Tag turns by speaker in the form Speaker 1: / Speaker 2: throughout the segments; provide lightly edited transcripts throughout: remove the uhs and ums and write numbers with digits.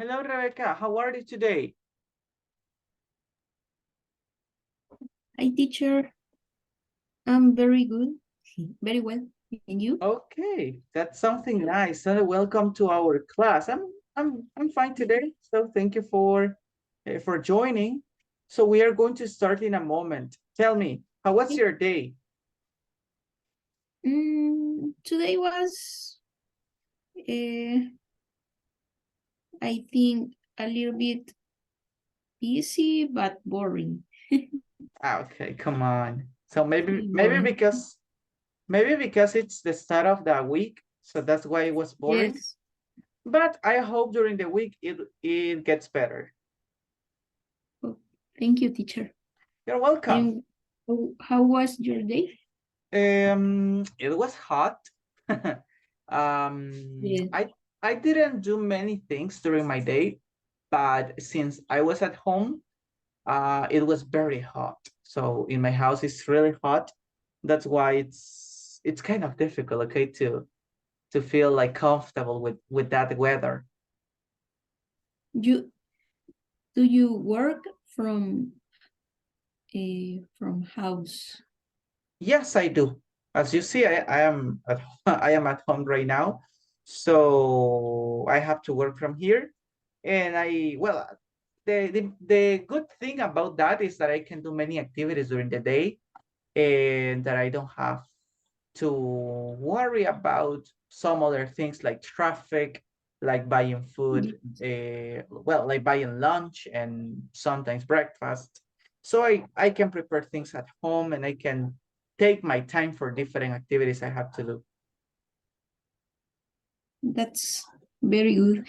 Speaker 1: Hello, Rebecca. How are you today?
Speaker 2: Hi, teacher. I'm very good, very well. And you?
Speaker 1: Okay, that's something nice. Welcome to our class. I'm fine today. So thank you for joining. So we are going to start in a moment. Tell me, how was your day?
Speaker 2: Today was, I think, a little bit busy but boring.
Speaker 1: Okay, come on. So maybe
Speaker 2: Pretty
Speaker 1: maybe
Speaker 2: boring.
Speaker 1: because maybe because it's the start of the week, so that's why it was boring.
Speaker 2: Yes.
Speaker 1: But I hope during the week it gets better.
Speaker 2: Oh, thank you, teacher.
Speaker 1: You're welcome.
Speaker 2: And how was your day?
Speaker 1: It was hot.
Speaker 2: Yeah.
Speaker 1: I didn't do many things during my day, but since I was at home, it was very hot. So in my house, it's really hot. That's why it's kind of difficult, okay, to feel like comfortable with that weather.
Speaker 2: You do you work from house?
Speaker 1: Yes, I do. As you see, I am at I am at home right now, so I have to work from here. And well, the good thing about that is that I can do many activities during the day, and that I don't have to worry about some other things like traffic, like buying food, well, like buying lunch and sometimes breakfast. So I can prepare things at home and I can take my time for different activities I have to do.
Speaker 2: That's very good.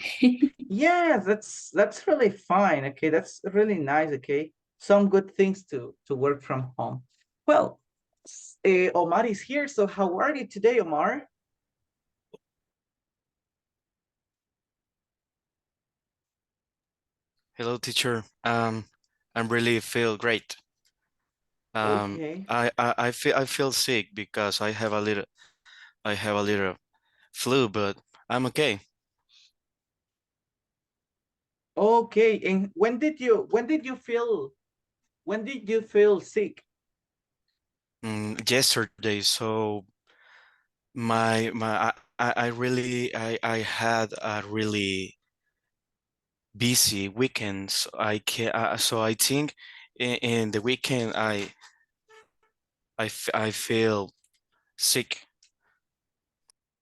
Speaker 1: Yeah, that's really fine. Okay, that's really nice. Okay, some good things to work from home. Well, Omar is here. So how are you today, Omar?
Speaker 3: Hello, teacher. I'm really feel great.
Speaker 1: Okay.
Speaker 3: I feel sick because I have a little flu, but I'm okay.
Speaker 1: Okay. And when did you feel sick?
Speaker 3: Yesterday, so I had a really busy weekend. So I think in the weekend I feel sick.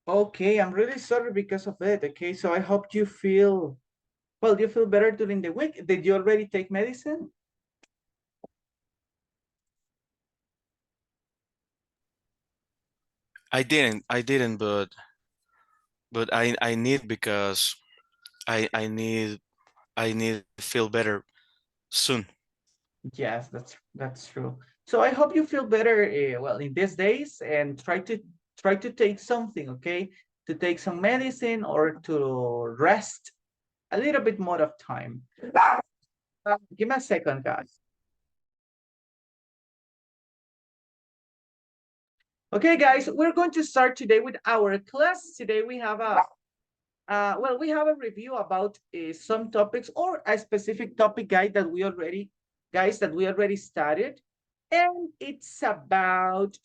Speaker 1: Okay, I'm really sorry because of it. Okay, so I hope you feel well, you feel better during the week. Did you already take medicine?
Speaker 3: I didn't, but I need because I need to feel better soon.
Speaker 1: Yes, that's true. So I hope you feel better well in these days and try to take something, okay? To take some medicine or to rest a little bit more of time. Give me a second, guys. Okay, guys, we're going to start today with our class. Today we have a well, we have a review about some topics or a specific topic guide that we already, guys, that we already studied, and it's about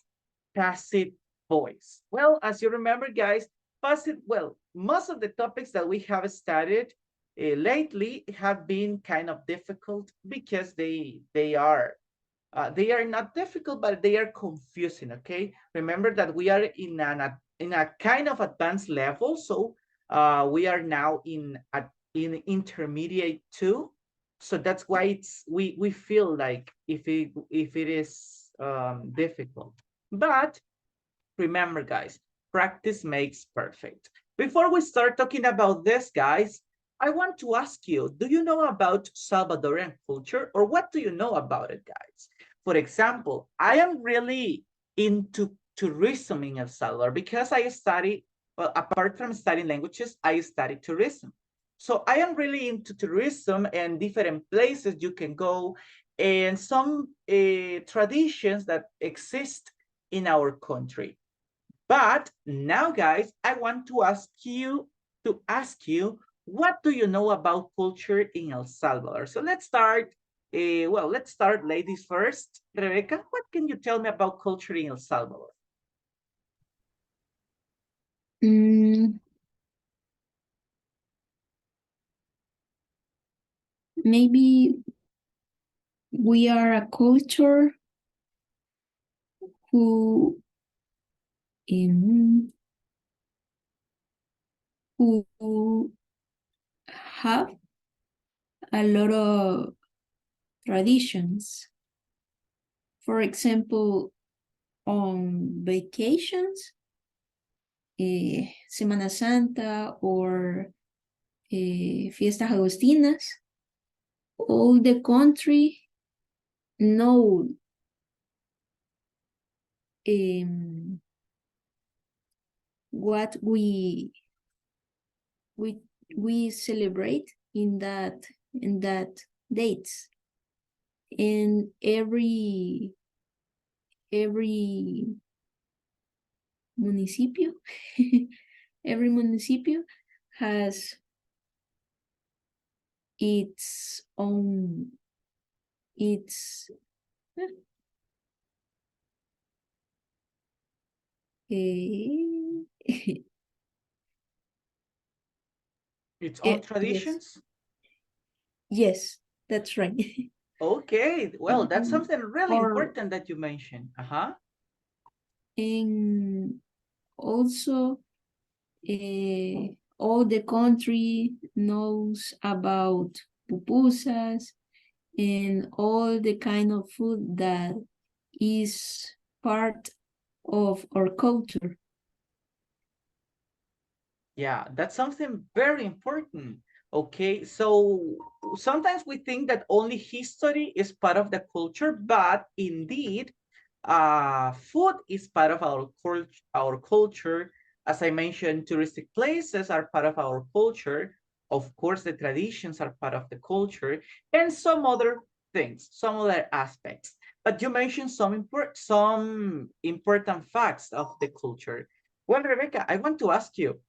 Speaker 1: passive voice. Well, as you remember, guys, passive, well, most of the topics that we have studied lately have been kind of difficult because they are not difficult, but they are confusing. Okay, remember that we are in a kind of advanced level, so we are now in intermediate two, so that's why we feel like if it is difficult, but remember, guys, practice makes perfect. Before we start talking about this, guys, I want to ask you, do you know about Salvadorian culture or what do you know about it, guys? For example, I am really into tourism in El Salvador because I study, well, apart from studying languages, I study tourism. So I am really into tourism and different places you can go and some traditions that exist in our country. But now, guys, I want to ask you what do you know about culture in El Salvador? So let's start. Let's start ladies first. Rebecca, what can you tell me about culture in El Salvador?
Speaker 2: Mm, maybe we are a culture who um, who have a lot of traditions. For example, on vacations, Semana Santa or Fiestas Agostinas, all the country know what we we celebrate in that dates. And every municipio every municipio has its own its
Speaker 1: Its own
Speaker 2: yes,
Speaker 1: traditions?
Speaker 2: yes, that's right.
Speaker 1: Okay, well, that's
Speaker 2: And,
Speaker 1: something really
Speaker 2: or
Speaker 1: important that you mentioned. Uh-huh.
Speaker 2: and also all the country knows about pupusas and all the kind of food that is part of our culture.
Speaker 1: Yeah, that's something very important. Okay, so sometimes we think that only history is part of the culture, but indeed, food is part of our culture. As I mentioned, touristic places are part of our culture. Of course, the traditions are part of the culture, and some other things, some other aspects. But you mentioned some important facts of the culture. Well, Rebecca, I want to ask you,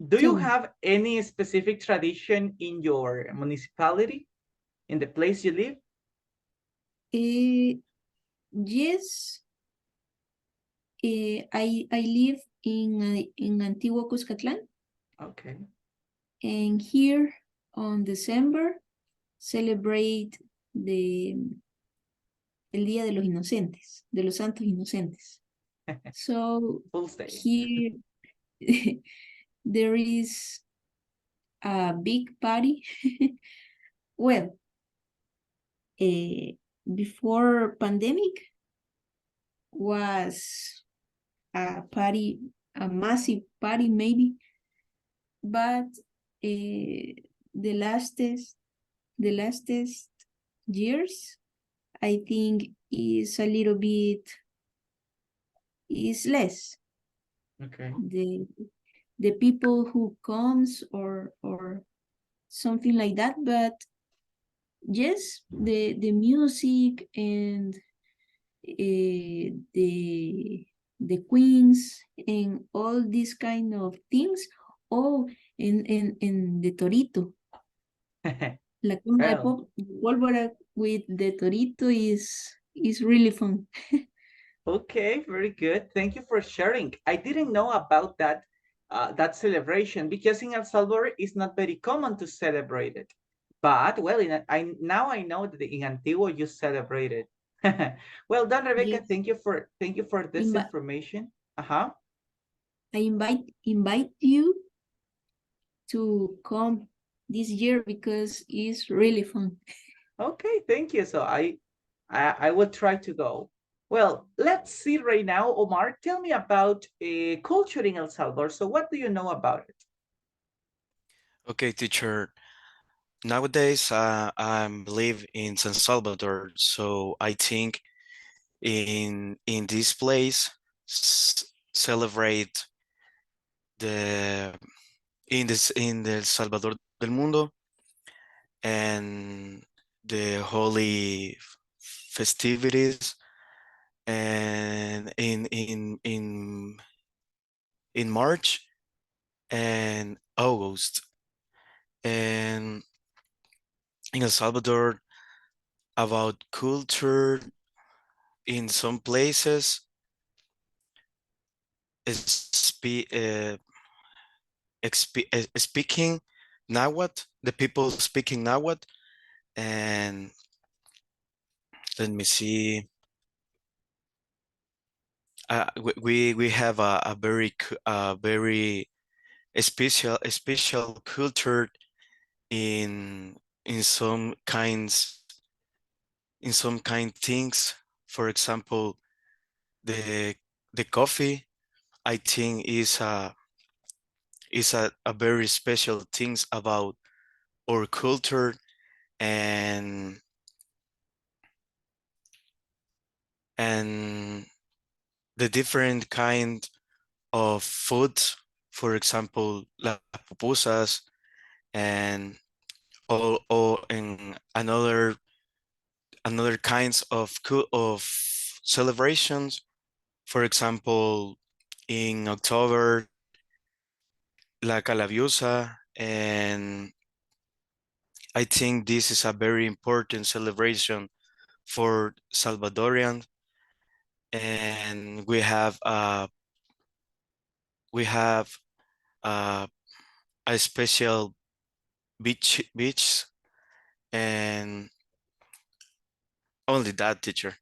Speaker 1: do
Speaker 2: Tell
Speaker 1: you
Speaker 2: me.
Speaker 1: have any specific tradition in your municipality, in the place you live?
Speaker 2: Uh, yes, I live in Antiguo Cuscatlán,
Speaker 1: Okay.
Speaker 2: and here on December celebrate the el Día de los Inocentes, de los Santos Inocentes. So
Speaker 1: Fool's Day.
Speaker 2: here there is a big party. Well, before pandemic was a party, a massive party maybe, but the lastest years, I think is a little bit is less.
Speaker 1: Okay.
Speaker 2: The people who comes or something like that, but yes, the music and the queens and all these kind of things. Oh, and the torito, la quema de
Speaker 1: Well,
Speaker 2: pólvora with the torito is really fun.
Speaker 1: okay, very good. Thank you for sharing. I didn't know about that celebration because in El Salvador it's not very common to celebrate it. But well, now I know that in Antigua you celebrate it. Well done, Rebecca.
Speaker 2: Yes,
Speaker 1: Thank you for this
Speaker 2: Invi-
Speaker 1: information. Uh-huh.
Speaker 2: I invite you to come this year because it's really fun.
Speaker 1: Okay, thank you. So I will try to go. Well, let's see right now, Omar. Tell me about culture in El Salvador. So what do you know about it?
Speaker 3: Okay, teacher. Nowadays, I live in San Salvador, so I think in this place celebrate the in the Salvador del Mundo and the holy festivities and in March and August. And in El Salvador, about culture in some places, speaking Nahuatl, the people speaking Nahuatl, and let me see. We have a very special culture in in some kinds in some kind things. For example, the the coffee, I think, is a very special things about our culture, and and the different kind of food. For example, las pupusas, and or in another kinds of celebrations. For example, in October, La Calabiosa, and I think this is a very important celebration for Salvadorian. And we have uh, a special beach, and only that, teacher.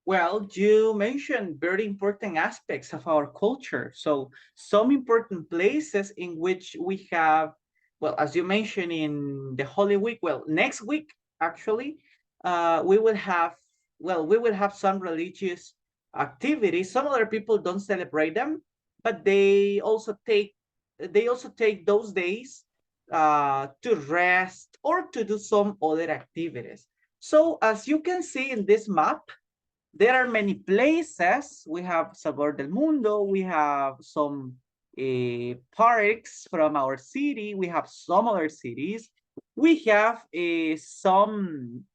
Speaker 1: Well, you mentioned very important aspects of our culture. So some important places in which we have, well, as you mentioned in the Holy Week, well, next week, actually, we will have, well, we will have some religious activities. Some other people don't celebrate them, but they also take those days to rest or to do some other activities. So as you can see in this map, there are many places. We have Sabor del Mundo. We have some parks from our city. We have some other cities. We have some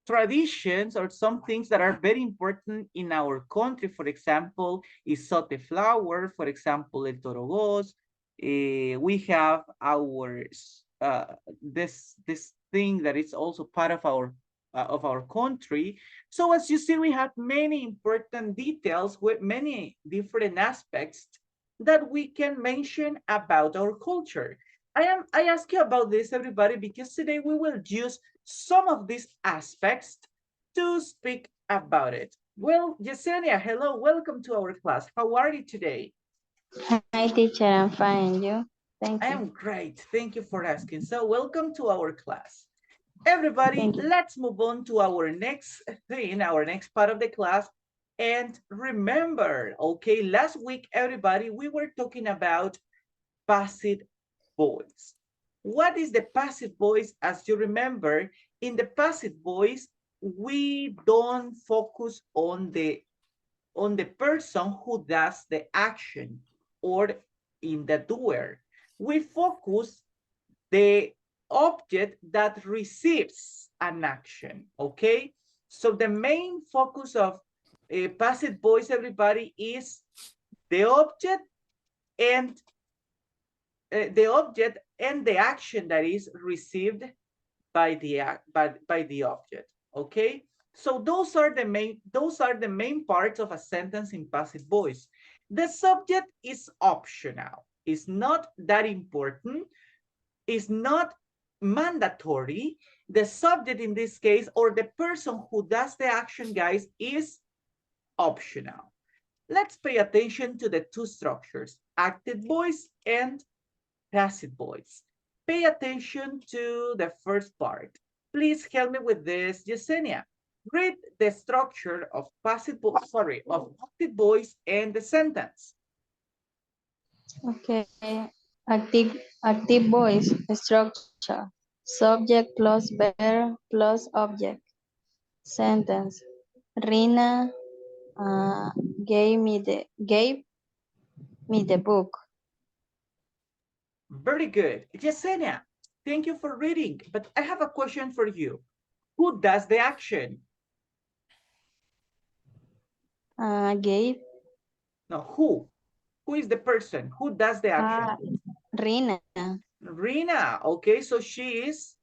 Speaker 1: traditions or some things that are very important in our country. For example, isote flower. For example, el torogos. We have our this thing that is also part of our country. So as you see, we have many important details with many different aspects that we can mention about our culture. I ask you about this, everybody, because today we will use some of these aspects to speak about it. Well, Yesenia, hello, welcome to our class. How are you today?
Speaker 4: Hi, teacher. I'm fine. You?
Speaker 1: I
Speaker 4: Thank you.
Speaker 1: am great. Thank you for asking. So welcome to our class. Everybody,
Speaker 4: Thank you.
Speaker 1: let's move on to our next thing, our next part of the class. And remember, okay, last week, everybody, we were talking about passive voice. What is the passive voice? As you remember, in the passive voice, we don't focus on the person who does the action or in the doer. We focus the object that receives an action, okay? So the main focus of a passive voice, everybody, is the object and the action that is received by the object. Okay, so those are the main parts of a sentence in passive voice. The subject is optional. It's not that important. It's not mandatory. The subject in this case, or the person who does the action, guys, is optional. Let's pay attention to the two structures, active voice and passive voice. Pay attention to the first part. Please help me with this, Yesenia. Read the structure of of active voice and the sentence.
Speaker 4: Okay. Active voice structure. Subject plus verb plus object. Sentence. Rina gave me the book.
Speaker 1: Very good. Yesenia, thank you for reading, but I have a question for you. Who does the action?
Speaker 4: Gave
Speaker 1: No, who? Who is the person? Who does the
Speaker 4: Ah,
Speaker 1: action?
Speaker 4: Rina.
Speaker 1: Rina. Okay, so she is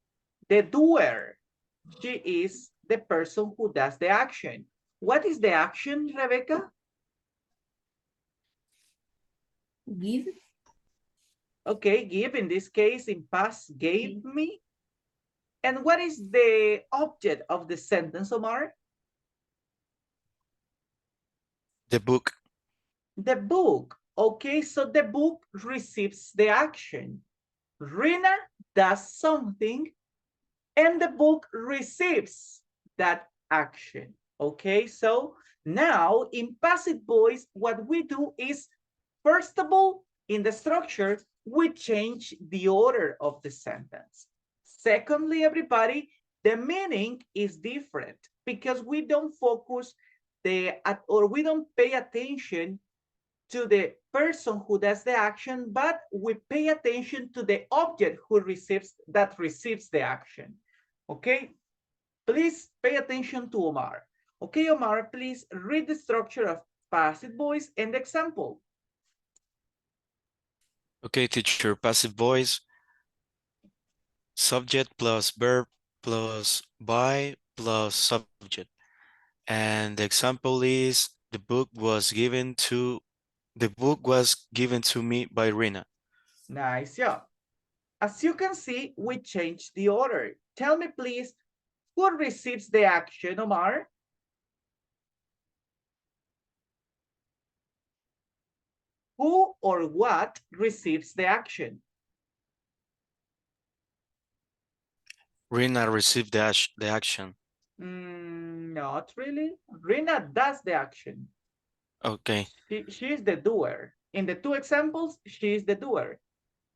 Speaker 1: the doer. She is the person who does the action. What is the action, Rebecca?
Speaker 2: Give.
Speaker 1: Okay, give in this case in past gave me. And what is the object of the sentence, Omar?
Speaker 3: The book.
Speaker 1: The book. Okay, so the book receives the action. Rina does something and the book receives that action. Okay, so now in passive voice, what we do is, first of all, in the structure, we change the order of the sentence. Secondly, everybody, the meaning is different because we don't focus or we don't pay attention to the person who does the action, but we pay attention to the object who receives the action. Okay, please pay attention to Omar. Okay, Omar, please read the structure of passive voice and example.
Speaker 3: Okay, teacher, passive voice, subject plus verb plus by plus subject. And the example is the book was given to me by Rina.
Speaker 1: Nice job. As you can see, we changed the order. Tell me, please, who receives the action, Omar? Who or what receives the action?
Speaker 3: Rina received the action.
Speaker 1: Not really. Rina does the action.
Speaker 3: Okay.
Speaker 1: She is the doer. In the two examples, she is the doer.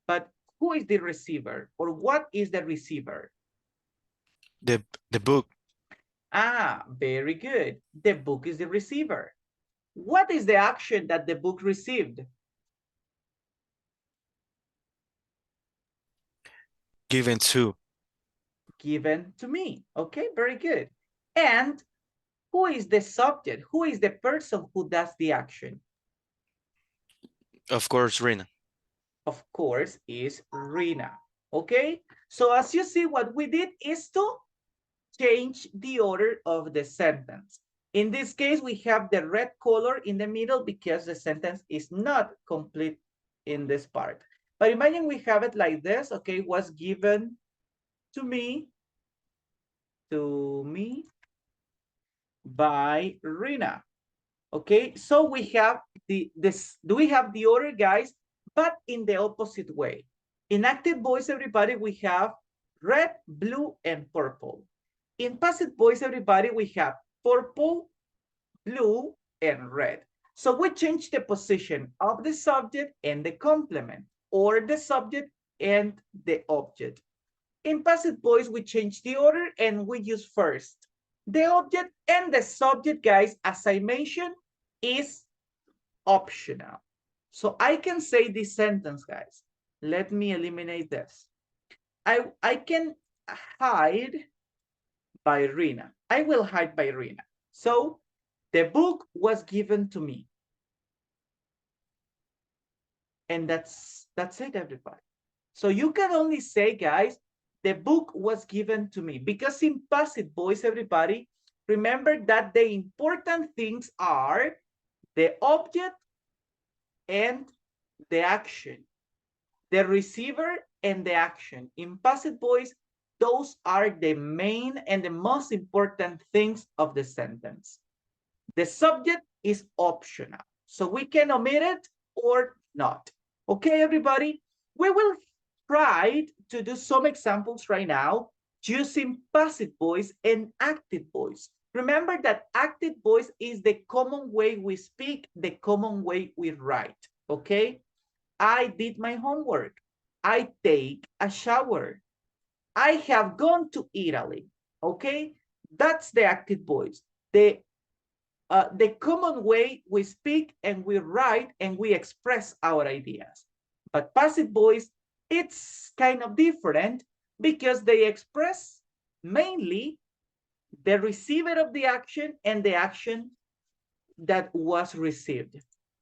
Speaker 1: But who is the receiver or what is the receiver?
Speaker 3: The book.
Speaker 1: Ah, very good. The book is the receiver. What is the action that the book received?
Speaker 3: Given to.
Speaker 1: Given to me. Okay, very good. And who is the subject? Who is the person who does the action?
Speaker 3: Of course, Rina.
Speaker 1: Of course, is Rina. Okay, so as you see, what we did is to change the order of the sentence. In this case, we have the red color in the middle because the sentence is not complete in this part. But imagine we have it like this, okay, was given to me by Rina. Okay, so we have we have the order, guys, but in the opposite way. In active voice, everybody, we have red, blue, and purple. In passive voice, everybody, we have purple, blue, and red. So we change the position of the subject and the complement, or the subject and the object. In passive voice, we change the order and we use first the object, and the subject, guys, as I mentioned, is optional. So I can say this sentence, guys. Let me eliminate this. I can hide by Rina. I will hide by Rina. So the book was given to me. And that's it, everybody. So you can only say, guys, the book was given to me, because in passive voice, everybody, remember that the important things are the object and the action, the receiver and the action. In passive voice, those are the main and the most important things of the sentence. The subject is optional, so we can omit it or not. Okay, everybody, we will try to do some examples right now using passive voice and active voice. Remember that active voice is the common way we speak, the common way we write, okay? I did my homework. I take a shower. I have gone to Italy, okay? That's the active voice. The common way we speak and we write and we express our ideas. But passive voice, it's kind of different because they express mainly the receiver of the action and the action that was received.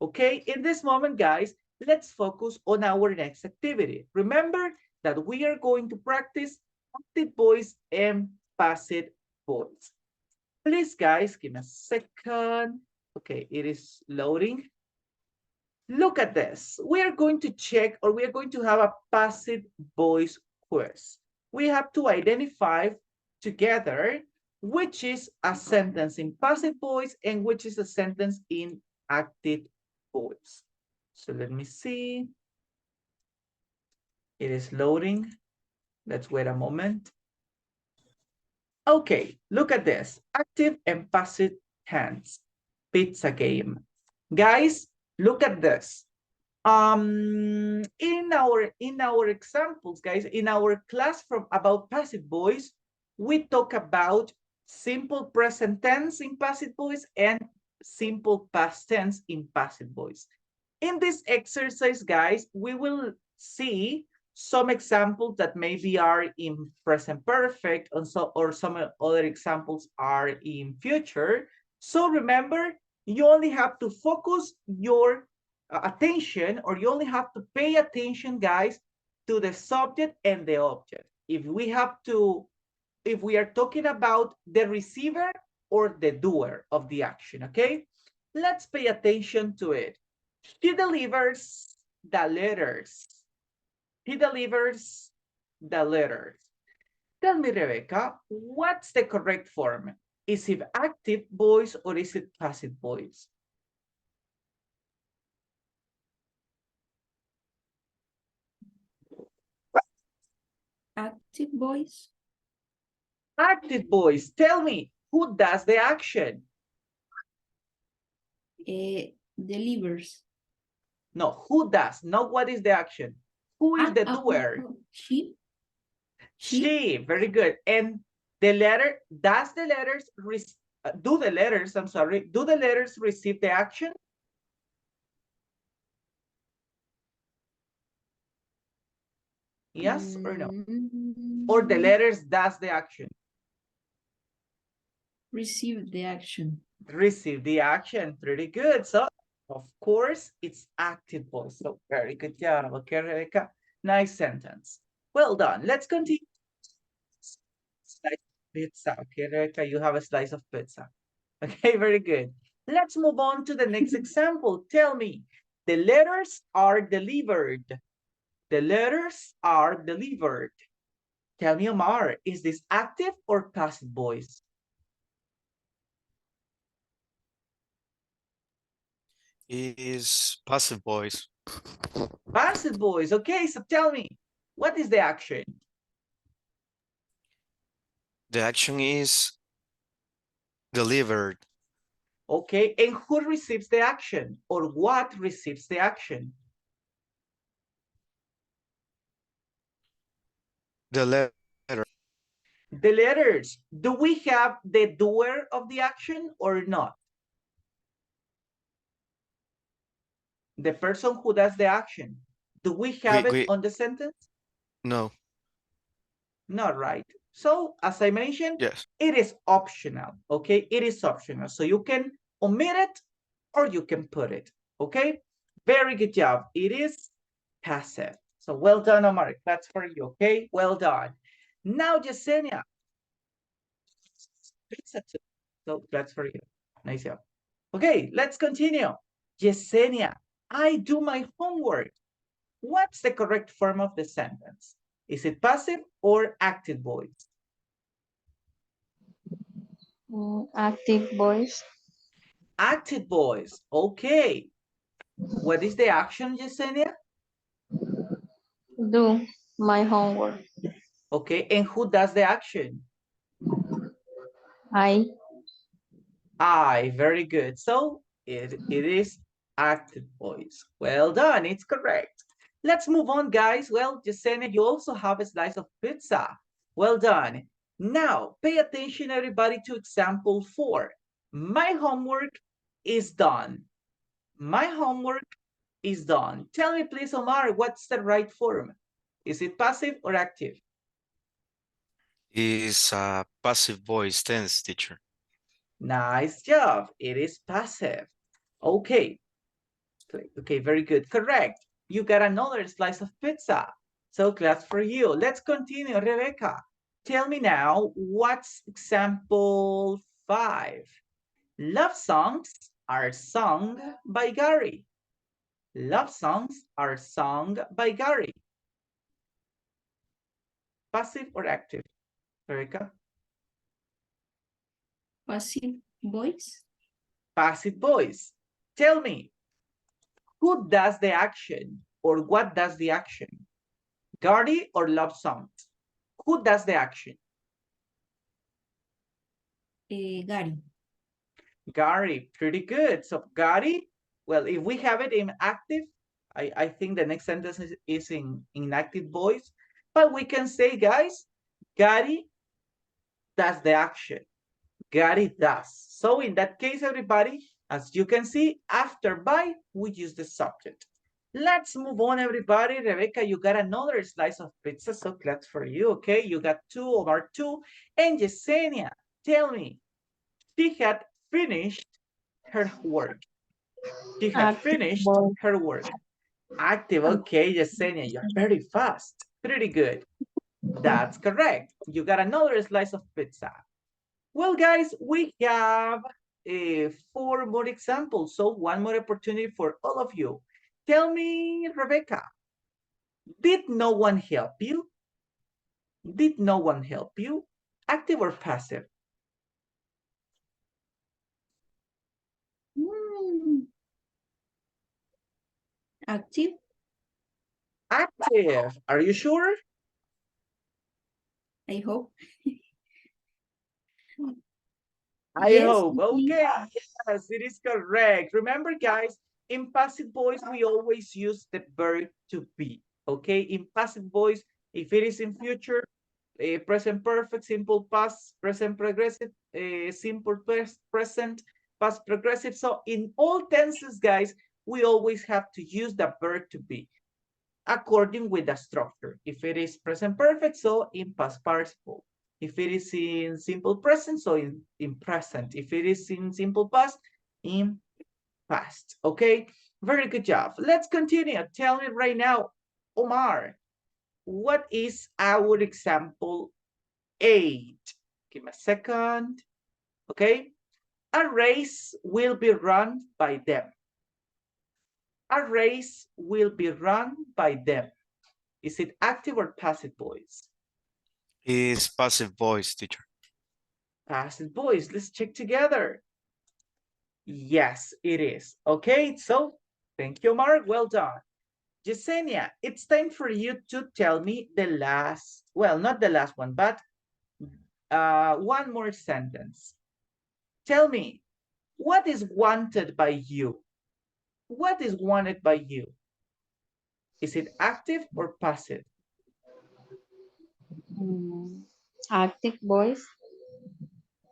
Speaker 1: Okay, in this moment, guys, let's focus on our next activity. Remember that we are going to practice active voice and passive voice. Please, guys, give me a second. Okay, it is loading. Look at this. We are going to check, or we are going to have a passive voice quiz. We have to identify together which is a sentence in passive voice and which is a sentence in active voice. So let me see. It is loading. Let's wait a moment. Okay, look at this. Active and passive tense. Pizza game. Guys, look at this. In our examples, guys, in our class from about passive voice, we talk about simple present tense in passive voice and simple past tense in passive voice. In this exercise, guys, we will see some examples that maybe are in present perfect, and so, or some other examples are in future. So remember, you only have to focus your attention, or you only have to pay attention, guys, to the subject and the object. If we are talking about the receiver or the doer of the action, okay? Let's pay attention to it. He delivers the letters. He delivers the letters. Tell me, Rebecca, what's the correct form? Is it active voice or is it passive voice?
Speaker 2: Active voice.
Speaker 1: Active voice. Tell me, who does the action?
Speaker 2: Delivers.
Speaker 1: No, who does? Not what is the action. Who is the doer?
Speaker 2: She.
Speaker 1: She. Very good. And the letter, does the letters, do the letters, I'm sorry, do the letters receive the action? Yes or no? Or the letters does the action?
Speaker 2: Receive the action.
Speaker 1: Receive the action. Pretty good. So, of course, it's active voice. So, very good job. Okay, Rebecca. Nice sentence. Well done. Let's continue. Slice of pizza. Okay, Rebecca, you have a slice of pizza. Okay, very good. Let's move on to the next example. Tell me, the letters are delivered. The letters are delivered. Tell me, Omar, is this active or passive voice?
Speaker 3: Is passive voice.
Speaker 1: Passive voice. Okay, so tell me, what is the action?
Speaker 3: The action is delivered.
Speaker 1: Okay, and who receives the action, or what receives the action?
Speaker 3: The letter.
Speaker 1: The letters. Do we have the doer of the action or not? The person who does the action. Do we have it on the sentence?
Speaker 3: No.
Speaker 1: Not right. So, as I mentioned,
Speaker 3: Yes.
Speaker 1: it is optional, okay? It is optional. So you can omit it or you can put it, okay? Very good job. It is passive. So well done, Omar. That's for you, okay? Well done. Now, Yesenia. So that's for you. Nice job. Okay, let's continue. Yesenia, I do my homework. What's the correct form of the sentence? Is it passive or active voice?
Speaker 4: Active voice.
Speaker 1: Active voice. Okay. What is the action, Yesenia?
Speaker 4: Do my homework.
Speaker 1: Okay, and who does the action?
Speaker 4: I.
Speaker 1: Very good. So it is active voice. Well done, it's correct. Let's move on, guys. Well, Yesenia, you also have a slice of pizza. Well done. Now, pay attention, everybody, to example 4. My homework is done. My homework is done. Tell me, please, Omar, what's the right form? Is it passive or active?
Speaker 3: Is a passive voice tense, teacher.
Speaker 1: Nice job. It is passive. Okay. Okay, very good. Correct. You got another slice of pizza. So class for you. Let's continue, Rebecca. Tell me now, what's example 5? Love songs are sung by Gary. Love songs are sung by Gary. Passive or active, Rebecca?
Speaker 2: Passive voice.
Speaker 1: Passive voice. Tell me, who does the action or what does the action? Gary or love songs? Who does the action?
Speaker 2: Gary.
Speaker 1: Gary, pretty good. So Gary, well, if we have it in active, I think the next sentence is in active voice, but we can say, guys, Gary does the action. Gary does. So in that case, everybody, as you can see, after by, we use the subject. Let's move on, everybody. Rebecca, you got another slice of pizza, so glad for you, okay? You got 2/2. And Yesenia, tell me, she had finished her work. She had
Speaker 4: Active
Speaker 1: finished
Speaker 4: voice.
Speaker 1: her work. Active, okay, Yesenia, you're very fast. Pretty good. That's correct. You got another slice of pizza. Well, guys, we have 4 more examples. So one more opportunity for all of you. Tell me, Rebecca, did no one help you? Did no one help you? Active or passive?
Speaker 2: Active.
Speaker 1: Active. Are you sure?
Speaker 2: I hope.
Speaker 1: I
Speaker 2: Yes.
Speaker 1: hope. Okay, yes, it is correct. Remember, guys, in passive voice, we always use the verb to be. Okay, in passive voice, if it is in future, present perfect, simple past, present progressive, simple present, past progressive. So in all tenses, guys, we always have to use the verb to be according with the structure. If it is present perfect, so in past participle. If it is in simple present, so in present. If it is in simple past, in past. Okay, very good job. Let's continue. Tell me right now, Omar, what is our example 8? Give me a second. Okay, a race will be run by them. A race will be run by them. Is it active or passive voice?
Speaker 3: Is passive voice, teacher.
Speaker 1: Passive voice. Let's check together. Yes, it is. Okay, so thank you, Mark. Well done. Yesenia, it's time for you to tell me the last, well, not the last one, but one more sentence. Tell me, what is wanted by you? What is wanted by you? Is it active or passive?
Speaker 4: Active voice.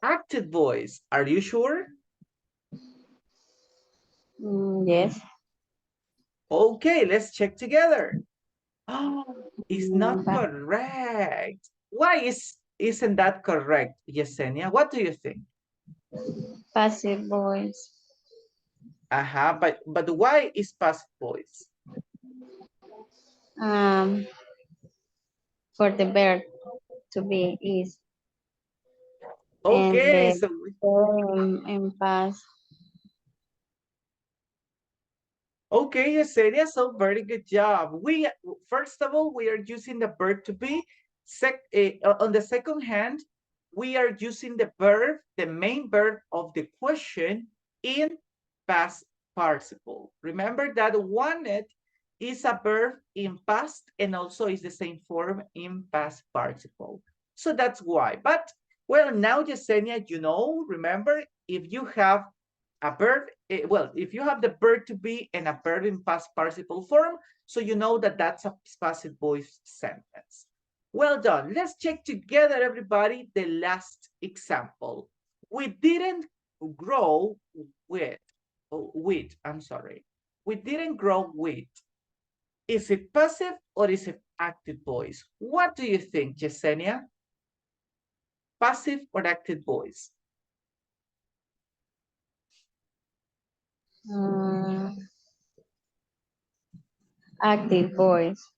Speaker 1: Active voice. Are you sure?
Speaker 4: Yes.
Speaker 1: Okay, let's check together. Oh, it's not
Speaker 4: But
Speaker 1: correct. Why isn't that correct, Yesenia? What do you think?
Speaker 4: passive voice.
Speaker 1: But why is passive voice?
Speaker 4: Um, for the verb to be is, and
Speaker 1: Okay,
Speaker 4: the
Speaker 1: so
Speaker 4: verb in past.
Speaker 1: okay, Yesenia, so very good job. We first of all we are using the verb to be. On the second hand, we are using the verb, the main verb of the question in past participle. Remember that wanted is a verb in past and also is the same form in past participle. So that's why. But well, now Yesenia, you know, remember if you have a verb, well, if you have the verb to be and a verb in past participle form, so you know that that's a passive voice sentence. Well done. Let's check together, everybody, the last example. We didn't grow with, I'm sorry. We didn't grow with. Is it passive or is it active voice? What do you think, Yesenia? Passive or active voice?
Speaker 4: Um, Active voice.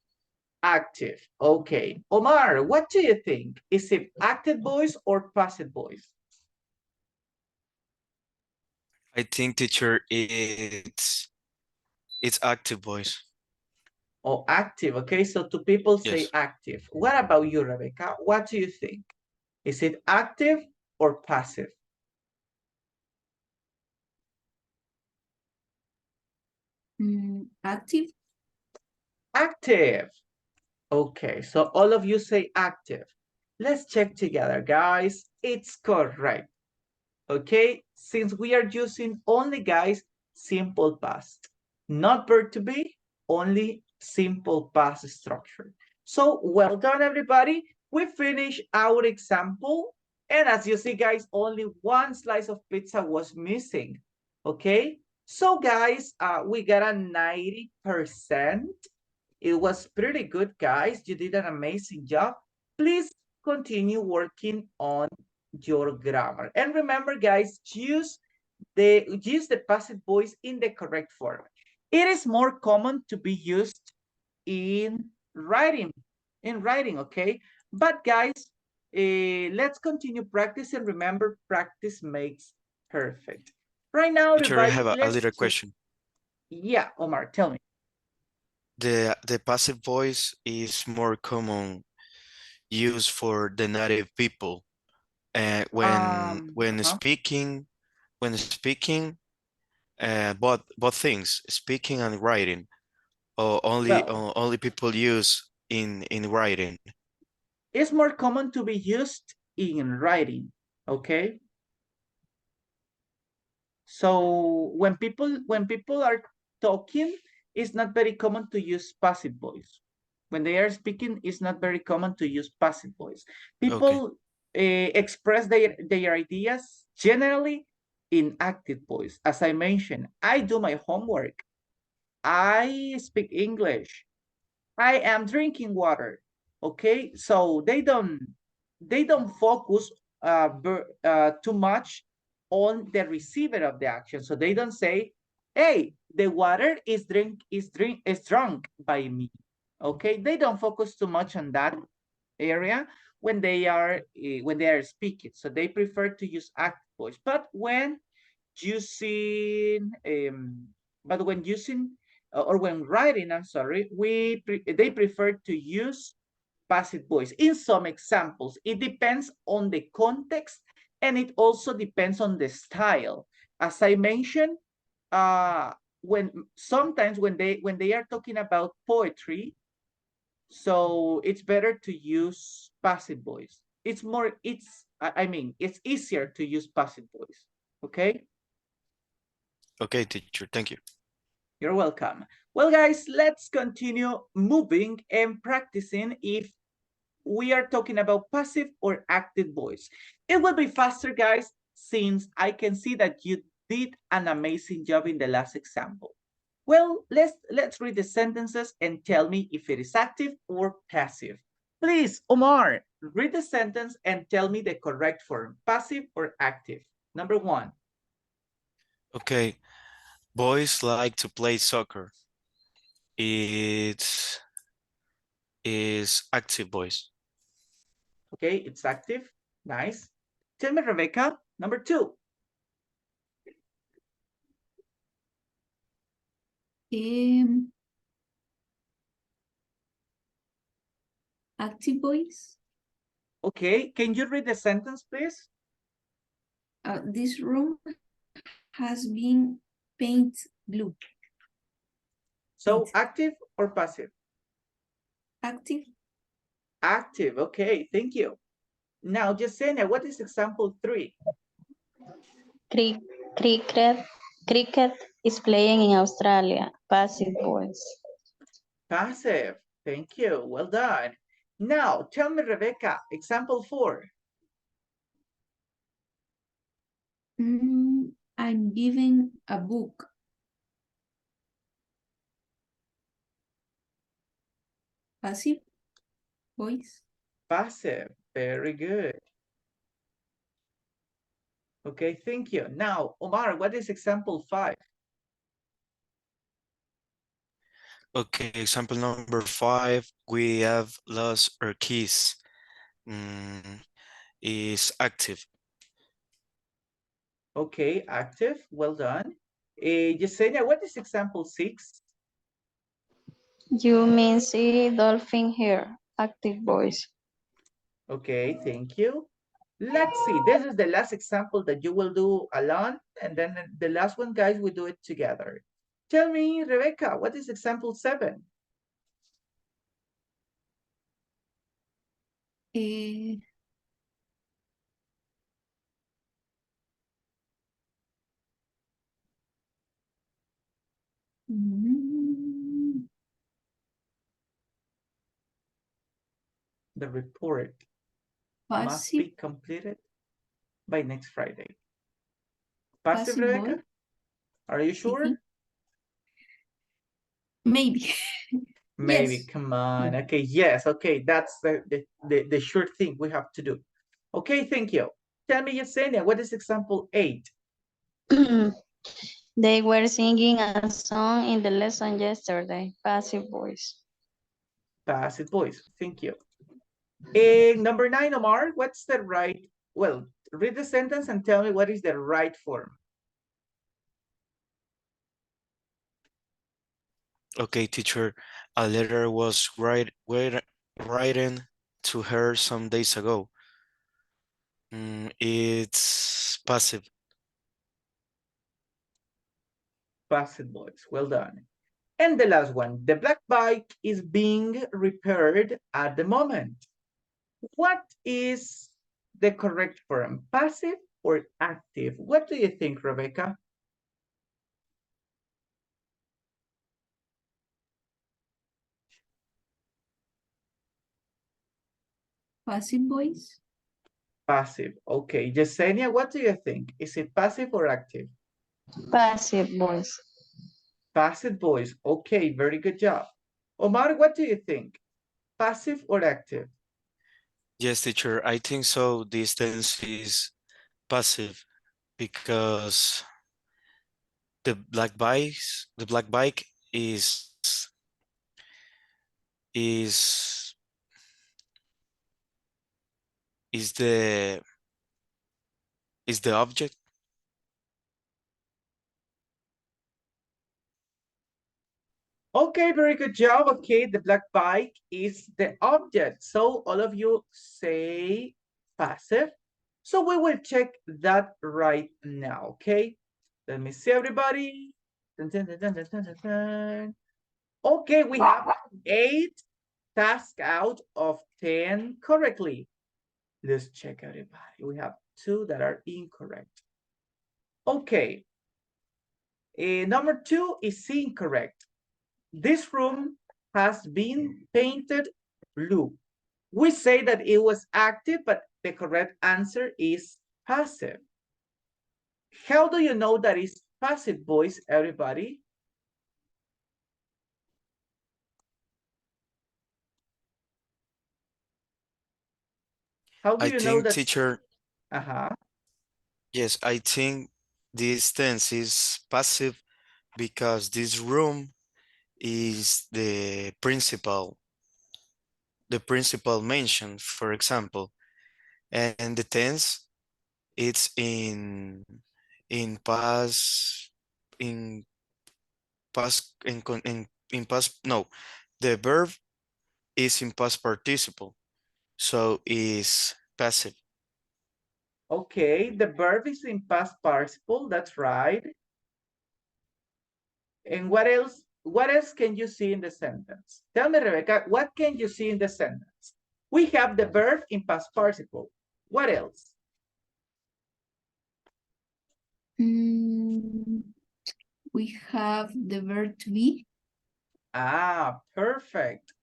Speaker 1: Active. Okay. Omar, what do you think? Is it active voice or passive voice?
Speaker 3: I think teacher it's active voice.
Speaker 1: Oh, active. Okay, so two people say
Speaker 3: Yes.
Speaker 1: active. What about you, Rebecca? What do you think? Is it active or passive?
Speaker 2: Active.
Speaker 1: Active. Okay, so all of you say active. Let's check together, guys. It's correct. Okay, since we are using only, guys, simple past, not verb to be, only simple past structure. So well done, everybody. We finished our example. And as you see, guys, only one slice of pizza was missing. Okay, so guys, we got a 90%. It was pretty good, guys. You did an amazing job. Please continue working on your grammar. And remember, guys, use the passive voice in the correct form. It is more common to be used in writing, okay? But guys, let's continue practicing. Remember, practice makes perfect. Right now,
Speaker 3: Teacher, I
Speaker 1: everybody,
Speaker 3: have a
Speaker 1: let's
Speaker 3: little
Speaker 1: check.
Speaker 3: question.
Speaker 1: Yeah, Omar, tell me.
Speaker 3: The passive voice is more common used for the native people. When
Speaker 1: Uh-huh.
Speaker 3: speaking, both things, speaking and writing, or
Speaker 1: Well,
Speaker 3: only people use in writing.
Speaker 1: it's more common to be used in writing, okay? So when people are talking, it's not very common to use passive voice. When they are speaking, it's not very common to use passive voice.
Speaker 3: Okay.
Speaker 1: People express their ideas generally in active voice. As I mentioned, I do my homework. I speak English. I am drinking water. Okay, so they don't focus too much on the receiver of the action. So they don't say, "Hey, the water is drunk by me." Okay, they don't focus too much on that area when they are speaking. So they prefer to use active voice. Using but when using or when writing, I'm sorry, they prefer to use passive voice. In some examples, it depends on the context and it also depends on the style. As I mentioned, when sometimes when they are talking about poetry, so it's better to use passive voice. I mean, it's easier to use passive voice. Okay.
Speaker 3: Okay, teacher, thank you.
Speaker 1: You're welcome. Well, guys, let's continue moving and practicing if we are talking about passive or active voice. It will be faster, guys, since I can see that you did an amazing job in the last example. Well, let's read the sentences and tell me if it is active or passive. Please, Omar, read the sentence and tell me the correct form, passive or active. Number one.
Speaker 3: Okay, boys like to play soccer. It is active voice.
Speaker 1: Okay, it's active. Nice. Tell me, Rebecca, number two.
Speaker 2: Active voice.
Speaker 1: Okay, can you read the sentence, please?
Speaker 2: This room has been painted blue.
Speaker 1: So active or passive?
Speaker 2: Active.
Speaker 1: Active, okay, thank you. Now, Yesenia, what is example 3?
Speaker 4: Cricket. Cricket is playing in Australia. Passive voice.
Speaker 1: Passive, thank you, well done. Now, tell me, Rebecca, example 4.
Speaker 2: I'm giving a book. Passive voice.
Speaker 1: Passive, very good. Okay, thank you. Now, Omar, what is example 5?
Speaker 3: Okay, example number 5, we have lost our keys. Is active.
Speaker 1: Okay, active, well done. Yesenia, what is example 6?
Speaker 4: You mean see dolphin here. Active voice.
Speaker 1: Okay, thank you. Let's see, this is the last example that you will do alone, and then the last one, guys, we do it together. Tell me, Rebecca, what is example 7?
Speaker 2: Eh, mm,
Speaker 1: The report must be
Speaker 2: passive,
Speaker 1: completed by next Friday. Passive,
Speaker 2: passive voice.
Speaker 1: Rebecca? Are you
Speaker 2: I
Speaker 1: sure?
Speaker 2: think maybe.
Speaker 1: Maybe,
Speaker 2: Yes.
Speaker 1: come on. Okay, yes, okay, that's the sure thing we have to do. Okay, thank you. Tell me, Yesenia, what is example 8?
Speaker 4: They were singing a song in the lesson yesterday. Passive voice.
Speaker 1: Passive voice, thank you. And number 9, Omar, what's the right, well, read the sentence and tell me what is the right form.
Speaker 3: Okay, teacher, a letter was written to her some days ago. It's passive.
Speaker 1: Passive voice, well done. And the last one, the black bike is being repaired at the moment. What is the correct form, passive or active? What do you think, Rebecca?
Speaker 2: Passive voice.
Speaker 1: Passive. Okay, Yesenia, what do you think? Is it passive or active?
Speaker 4: Passive voice.
Speaker 1: Passive voice. Okay, very good job. Omar, what do you think? Passive or active?
Speaker 3: Yes, teacher, I think so. This tense is passive because the black bike is is the is the object.
Speaker 1: Okay, very good job. Okay, the black bike is the object. So all of you say passive. So we will check that right now, okay? Let me see everybody. Dun, dun, dun, dun, dun, dun, dun. Okay, we have 8 tasks out of 10 correctly. Let's check everybody. We have 2 that are incorrect. Okay. Number 2 is incorrect. This room has been painted blue. We say that it was active, but the correct answer is passive. How do you know that it's passive voice, everybody? How do
Speaker 3: I
Speaker 1: you know
Speaker 3: think,
Speaker 1: that?
Speaker 3: teacher,
Speaker 1: Uh-huh.
Speaker 3: yes, I think this tense is passive because this room is the principal mention, for example, and the tense it's in past in past in past no, the verb is in past participle, so is passive.
Speaker 1: Okay, the verb is in past participle. That's right. And what else? What else can you see in the sentence? Tell me, Rebecca, what can you see in the sentence? We have the verb in past participle. What else?
Speaker 2: Mm, we have the verb to be.
Speaker 1: Ah, perfect.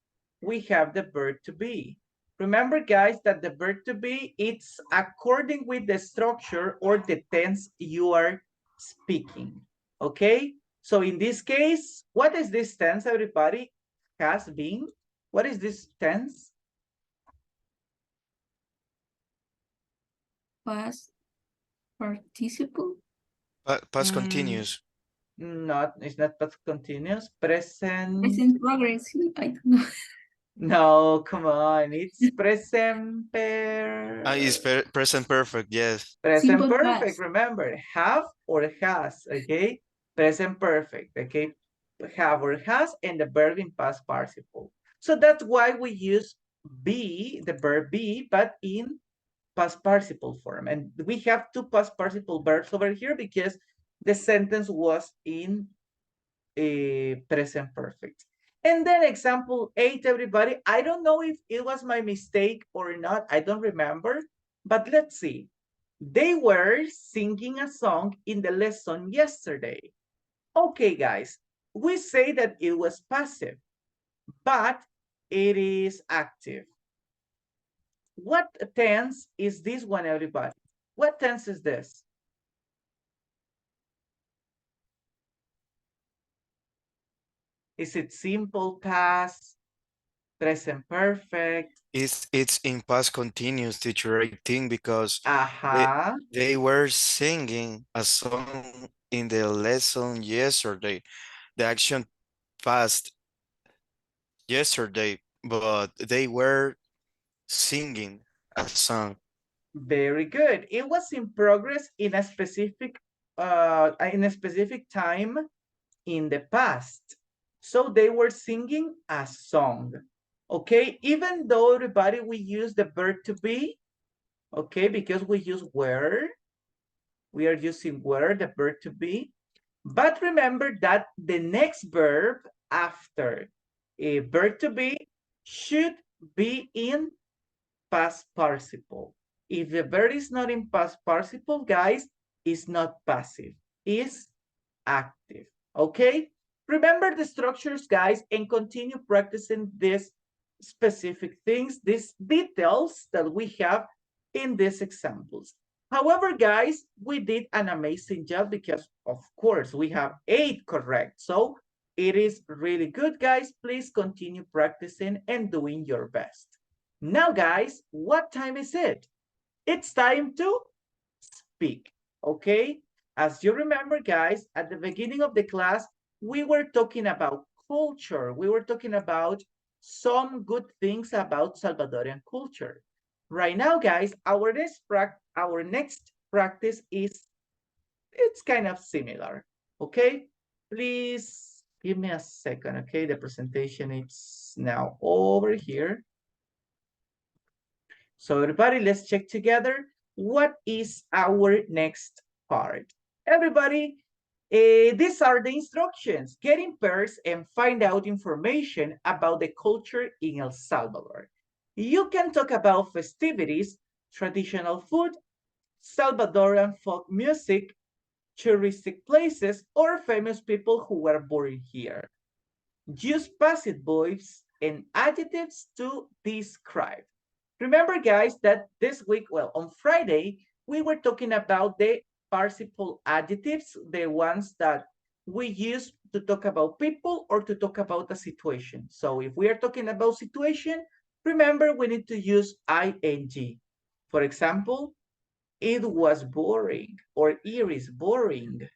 Speaker 1: We have the verb to be. Remember, guys, that the verb to be, it's according with the structure or the tense you are speaking. Okay? So in this case, what is this tense, everybody? Has been. What is this tense?
Speaker 2: Past participle.
Speaker 3: Past
Speaker 2: Um,
Speaker 3: continuous.
Speaker 1: Not, it's not past continuous. Present.
Speaker 2: Present progress. I don't know.
Speaker 1: No, come on. It's present
Speaker 3: It's present perfect, yes.
Speaker 1: present
Speaker 2: Simple
Speaker 1: perfect.
Speaker 2: past.
Speaker 1: Remember, have or has, okay? Present perfect, okay? Have or has, and the verb in past participle. So that's why we use be, the verb be, but in past participle form. And we have two past participle verbs over here because the sentence was in a present perfect. And then example 8, everybody. I don't know if it was my mistake or not. I don't remember. But let's see. They were singing a song in the lesson yesterday. Okay, guys. We say that it was passive, but it is active. What tense is this one, everybody? What tense is this? Is it simple past, present perfect?
Speaker 3: It's in past continuous, teacher, I think, because they,
Speaker 1: Aha.
Speaker 3: they were singing a song in the lesson yesterday. The action passed yesterday, but they were singing a song.
Speaker 1: Very good. It was in progress in a specific time in the past. So they were singing a song. Okay, even though everybody we use the verb to be, okay, because we use were, we are using were, the verb to be. But remember that the next verb after a verb to be should be in past participle. If the verb is not in past participle, guys, it's not passive, it's active, okay? Remember the structures, guys, and continue practicing these specific things, these details that we have in these examples. However, guys, we did an amazing job because, of course, we have 8 correct. So it is really good, guys. Please continue practicing and doing your best. Now, guys, what time is it? It's time to speak, okay? As you remember, guys, at the beginning of the class, we were talking about culture. We were talking about some good things about Salvadorian culture. Right now, guys, our next practice is, it's kind of similar, okay? Please give me a second, okay? The presentation is now over here. So everybody, let's check together. What is our next part? Everybody, these are the instructions. Get in pairs and find out information about the culture in El Salvador. You can talk about festivities, traditional food, Salvadoran folk music, touristic places, or famous people who were born here. Use passive voice and adjectives to describe. Remember, guys, that this week, well, on Friday, we were talking about the participle adjectives, the ones that we use to talk about people or to talk about a situation. So if we are talking about situation, remember we need to use ing. For example, it was boring, or it is boring.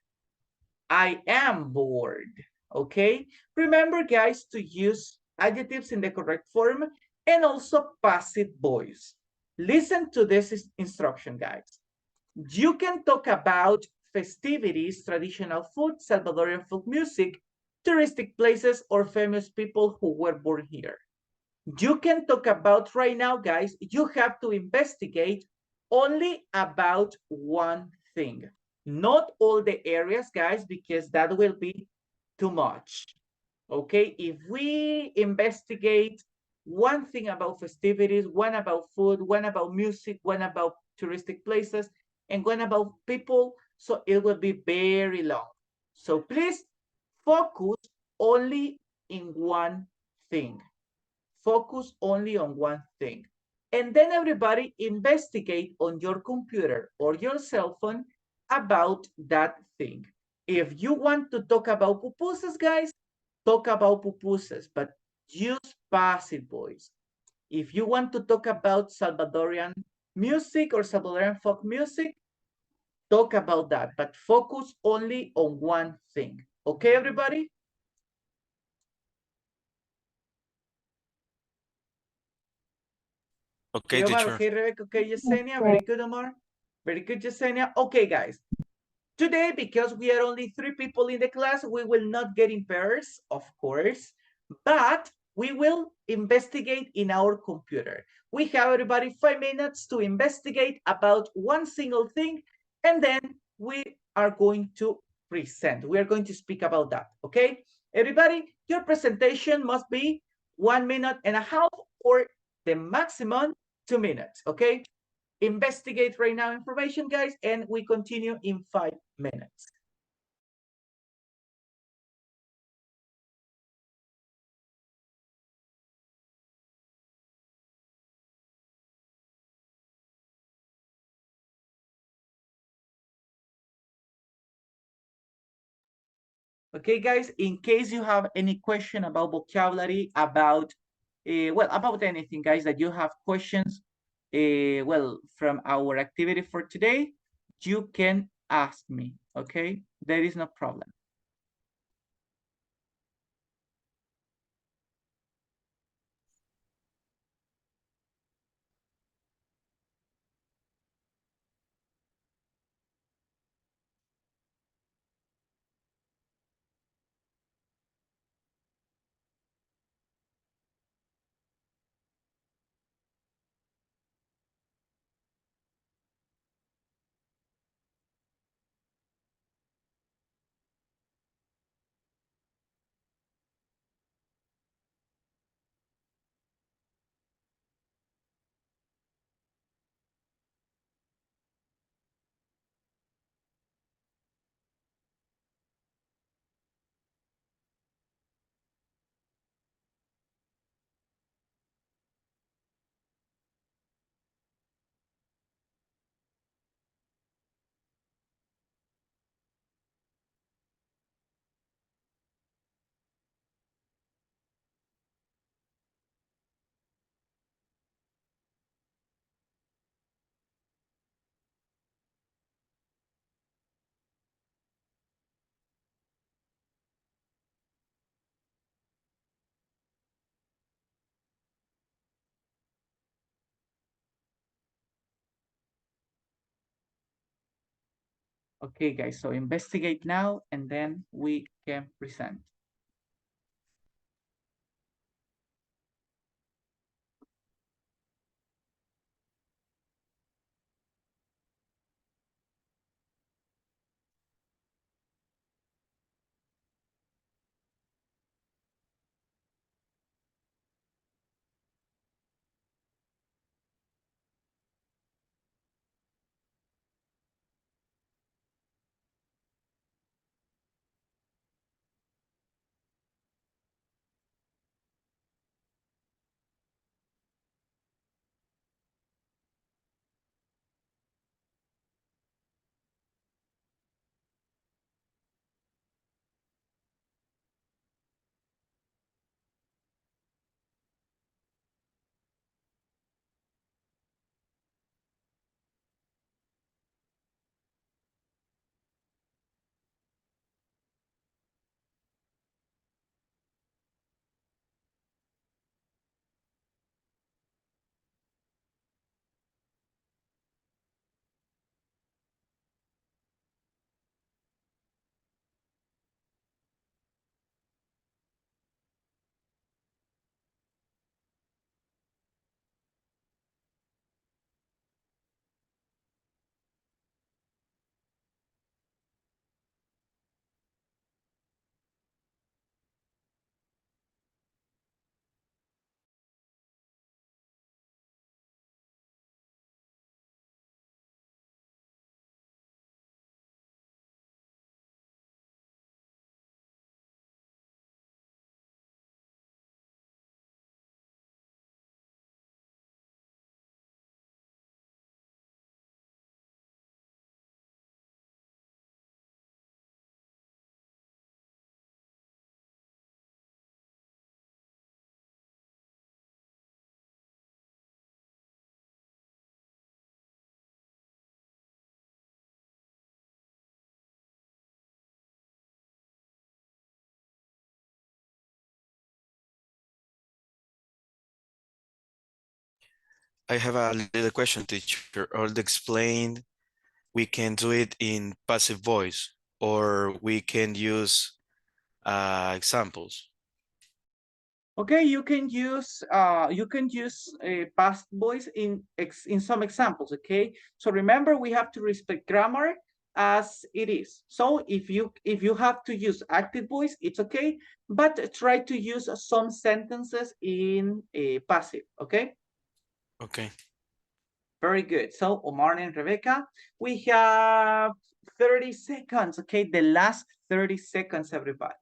Speaker 1: I am bored, okay? Remember, guys, to use adjectives in the correct form and also passive voice. Listen to this instruction, guys. You can talk about festivities, traditional food, Salvadorian folk music, touristic places, or famous people who were born here. You can talk about right now, guys, you have to investigate only about one thing. Not all the areas, guys, because that will be too much. Okay, if we investigate one thing about festivities, one about food, one about music, one about touristic places, and one about people, so it will be very long. So please focus only in one thing. Focus only on one thing. And then everybody investigate on your computer or your cell phone about that thing. If you want to talk about pupusas, guys, talk about pupusas, but use passive voice. If you want to talk about Salvadorian music or Salvadorian folk music, talk about that, but focus only on one thing. Okay, everybody?
Speaker 3: Okay,
Speaker 1: Okay, Omar.
Speaker 3: teacher.
Speaker 1: Okay, Rebecca. Okay, Yesenia. Very good, Omar. Very good, Yesenia. Okay, guys. Today, because we are only 3 people in the class, we will not get in pairs, of course, but we will investigate in our computer. We have everybody 5 minutes to investigate about one single thing, and then we are going to present. We are going to speak about that, okay? Everybody, your presentation must be 1.5 minutes or the maximum 2 minutes, okay? Investigate right now information, guys, and we continue in 5 minutes. Okay, guys, in case you have any question about vocabulary, about, well, about anything, guys, that you have questions, well, from our activity for today, you can ask me, okay? There is no problem. Okay, guys, so investigate now, and then we can present.
Speaker 3: I have a little question, teacher. All the explained, we can do it in passive voice, or we can use examples.
Speaker 1: Okay, you can use past voice in some examples. Okay, so remember we have to respect grammar as it is. So if you have to use active voice, it's okay, but try to use some sentences in a passive. Okay.
Speaker 3: Okay.
Speaker 1: Very good. So Omar and Rebecca, we have 30 seconds. Okay, the last 30 seconds, everybody.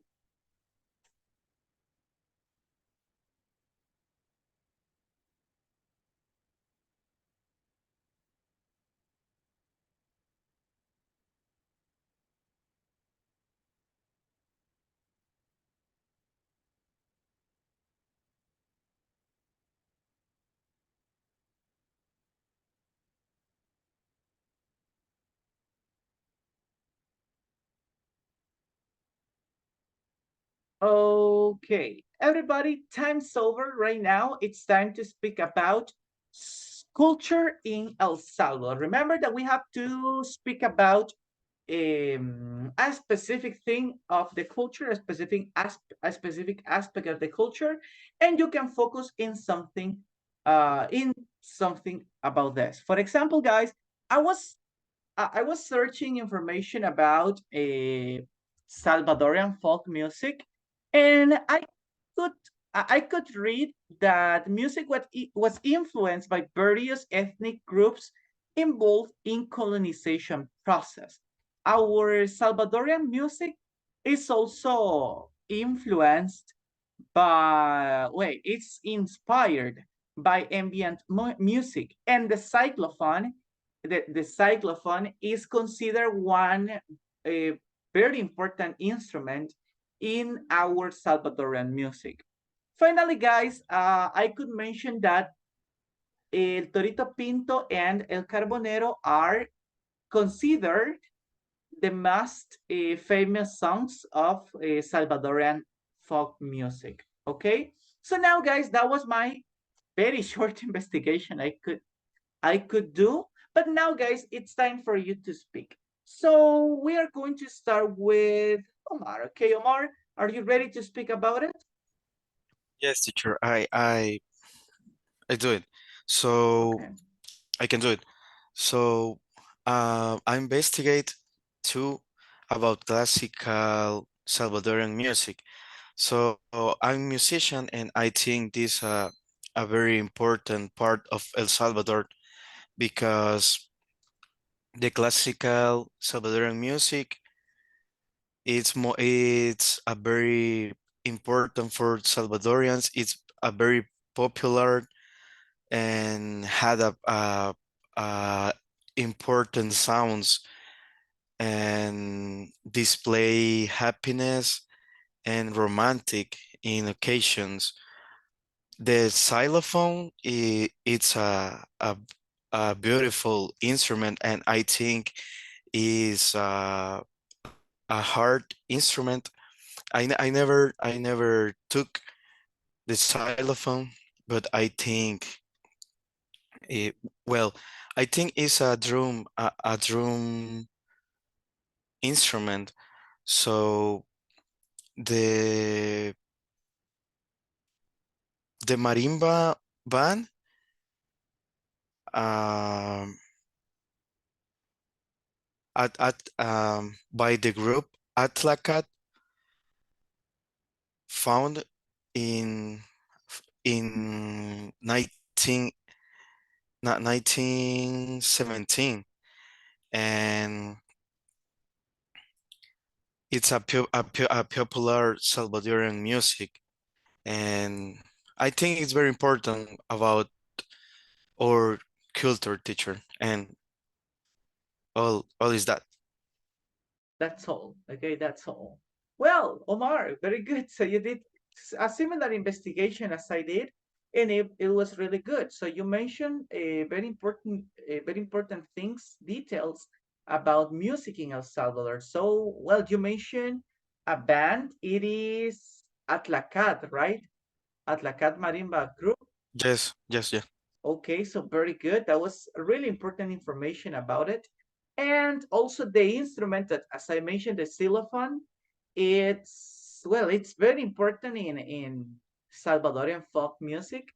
Speaker 1: Okay, everybody, time's over right now. It's time to speak about culture in El Salvador. Remember that we have to speak about a specific thing of the culture, a specific aspect of the culture, and you can focus in something about this. For example, guys, I was searching information about a Salvadorian folk music, and could I could read that music was influenced by various ethnic groups involved in colonization process. Our Salvadorian music is also influenced it's inspired by ambient music, and the xylophone is considered one very important instrument in our Salvadoran music. Finally, guys, I could mention that El Torito Pinto and El Carbonero are considered the most famous songs of Salvadoran folk music. Okay, so now, guys, that was my very short investigation I could do. But now, guys, it's time for you to speak. So we are going to start with Omar. Okay, Omar, are you ready to speak about it?
Speaker 3: Yes, teacher. I do it. So
Speaker 1: Okay.
Speaker 3: I can do it. So I investigate too about classical Salvadorian music. So I'm a musician, and I think this a very important part of El Salvador, because the classical Salvadorian music, it's a very important for Salvadorians. It's a very popular and had a important sounds and display happiness and romantic in occasions. The xylophone, it's a beautiful instrument, and I think is a hard instrument. I never took the xylophone, but I think it, well, I think it's a drum instrument. So the the marimba band, um, by the group Atlacat, found in in 1917, and it's a popular Salvadorian music, and I think it's very important about our culture, teacher, and all is that.
Speaker 1: That's all. Okay, that's all. Well, Omar, very good. So you did a similar investigation as I did, and it was really good. So you mentioned very important things, details about music in El Salvador. So, well, you mentioned a band. It is Atlacat, right? Atlacat Marimba Group.
Speaker 3: Yes, yes, yes.
Speaker 1: Okay, so very good. That was really important information about it. And also the instrument that, as I mentioned, the xylophone, well, it's very important in Salvadorian folk music.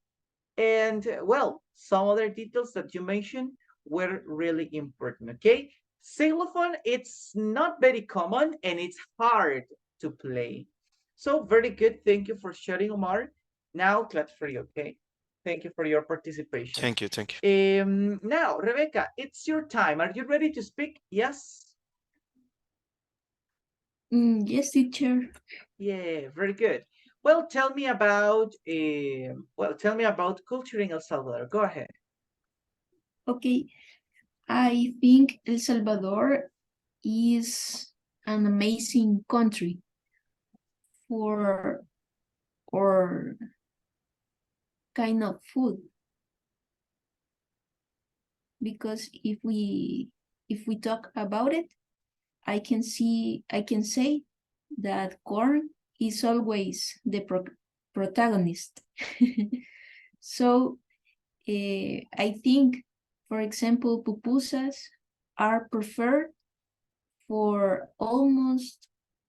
Speaker 1: And well, some other details that you mentioned were really important, okay? Xylophone, it's not very common and it's hard to play. So very good. Thank you for sharing, Omar. Now clap for you, okay? Thank you for your participation.
Speaker 3: Thank you, thank you.
Speaker 1: Now, Rebecca, it's your time. Are you ready to speak? Yes?
Speaker 2: Yes, teacher.
Speaker 1: Yeah, very good. Well, tell me about culture in El Salvador. Go ahead.
Speaker 2: Okay, I think El Salvador is an amazing country for our kind of food, because if we talk about it, I can say that corn is always the protagonist. So I think, for example, pupusas are preferred for almost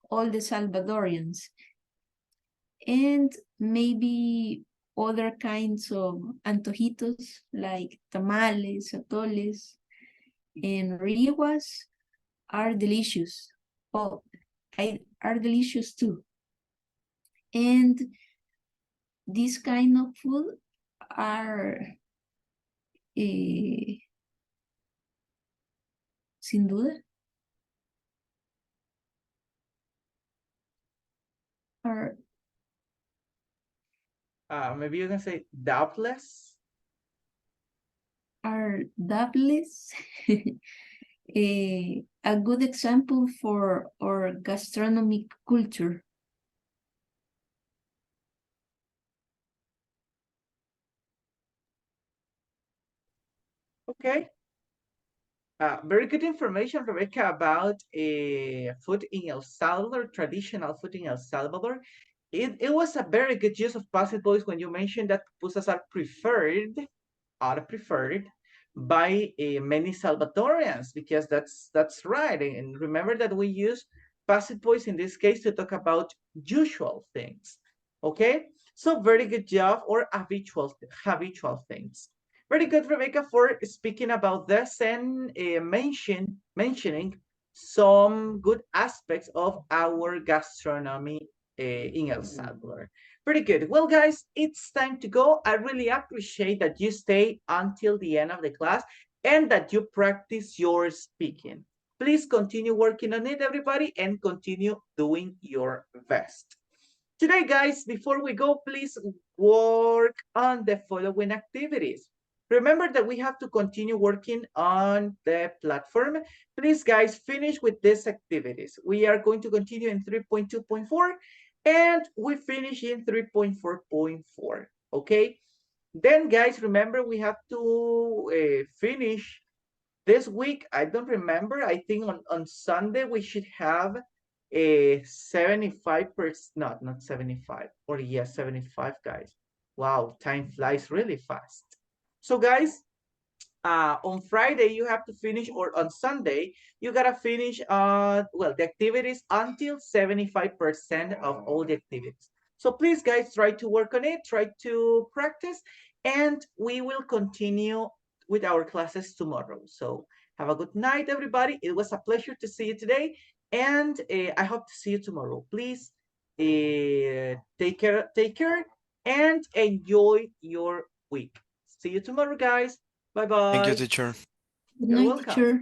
Speaker 2: all the Salvadorians, and maybe other kinds of antojitos like tamales, atoles, and riwas are delicious. Oh, are delicious too. And this kind of food are sin duda are
Speaker 1: Maybe you can say doubtless.
Speaker 2: doubtless a good example for our gastronomic culture.
Speaker 1: Okay. Very good information, Rebecca, about food in El Salvador, traditional food in El Salvador. It was a very good use of passive voice when you mentioned that pupusas are preferred by many Salvadorians, because that's right. And remember that we use passive voice in this case to talk about usual things. Okay, so very good job, or habitual things. Very good, Rebecca, for speaking about this and mentioning some good aspects of our gastronomy in El Salvador. Pretty good. Well, guys, it's time to go. I really appreciate that you stay until the end of the class and that you practice your speaking. Please continue working on it, everybody, and continue doing your best. Today, guys, before we go, please work on the following activities. Remember that we have to continue working on the platform. Please, guys, finish with these activities. We are going to continue in 3.2.4 and we finish in 3.4.4, okay? Then, guys, remember we have to finish this week. I don't remember. I think on Sunday we should have a 75%, not 75, or yes, 75, guys. Wow, time flies really fast. So, guys, on Friday you have to finish, or on Sunday you gotta finish well, the activities until 75% of all the activities. So please, guys, try to work on it, try to practice, and we will continue with our classes tomorrow. So have a good night, everybody. It was a pleasure to see you today, and I hope to see you tomorrow. Please take care and enjoy your week. See you tomorrow, guys.
Speaker 3: Thank you,
Speaker 1: Bye-bye.
Speaker 3: teacher.
Speaker 2: Good
Speaker 1: You're
Speaker 2: night,
Speaker 1: welcome.
Speaker 2: teacher.